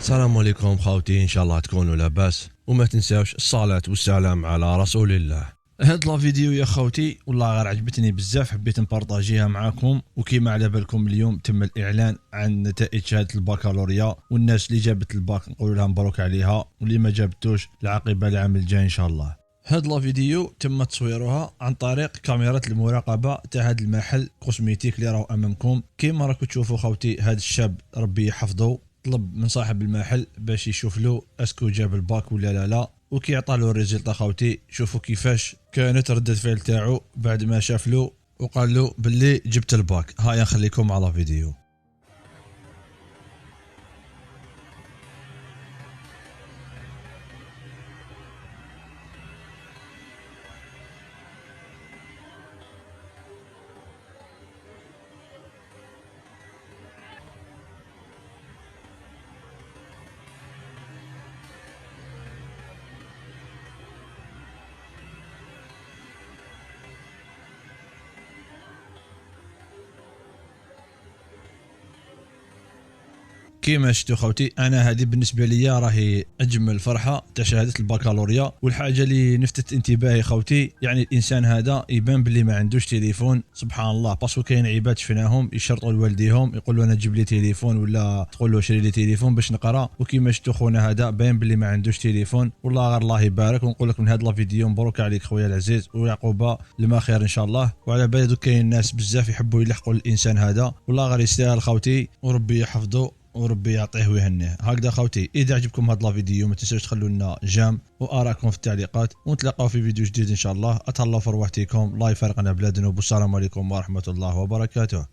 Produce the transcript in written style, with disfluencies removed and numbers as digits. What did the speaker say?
السلام عليكم خوتي، ان شاء الله تكونوا لاباس وما تنساوش الصلاة والسلام على رسول الله. هاد لا فيديو يا خوتي والله غير عجبتني بزاف، حبيت نبارطاجيها معاكم. وكيما على بالكم اليوم تم الاعلان عن نتائج شهاده البكالوريا، والناس اللي جابت الباك نقول لها مبروك عليها، واللي ما جابتوش العاقبه العام الجاي ان شاء الله. هاد لا فيديو تم تصويرها عن طريق كاميرات المراقبه تاع هاد المحل كوسميتيك اللي راهو امامكم. كيما راكم تشوفوا خوتي، هاد الشاب ربي يحفظه طلب من صاحب المحل باش يشوف له اسكو جاب الباك ولا لا، وكي عطى له الريزلت خوتي شوفوا كيفاش كانت ردة الفعل تاعو بعد ما شاف له وقال له باللي جبت الباك. هيا نخليكم على فيديو. كيما شفتوا خوتي، انا هذه بالنسبه لي راهي اجمل فرحه تاع شهاده البكالوريا. والحاجه اللي نفتت انتباهي خوتي، يعني الانسان هذا يبان باللي ما عندوش تليفون. سبحان الله، باسكو كاين عباد شفناهم يشرطوا لوالديهم يقولوا انا جيب لي تليفون، ولا تقول له شري لي تليفون باش نقرا. وكيما شفتوا خونا هذا باين باللي ما عندوش تليفون. والله غير الله يبارك، ونقول لك من هذا الفيديو مبروك عليك خويا العزيز، ويعقوبه لما خير ان شاء الله. وعلى بالي دوك كاين ناس بزاف يحبوا يلحقوا الانسان هذا، والله غير يستاهل خوتي، وربي يحفظه وربي يعطيه ويهنيه. هكذا خوتي، اذا عجبكم هذا الفيديو ما تنسوش تخلوا لنا جام وارائكم في التعليقات، ونتلاقاو في فيديو جديد ان شاء الله. اتهلاو في روحتكم، لا يفارقنا بلادنا، والسلام عليكم ورحمه الله وبركاته.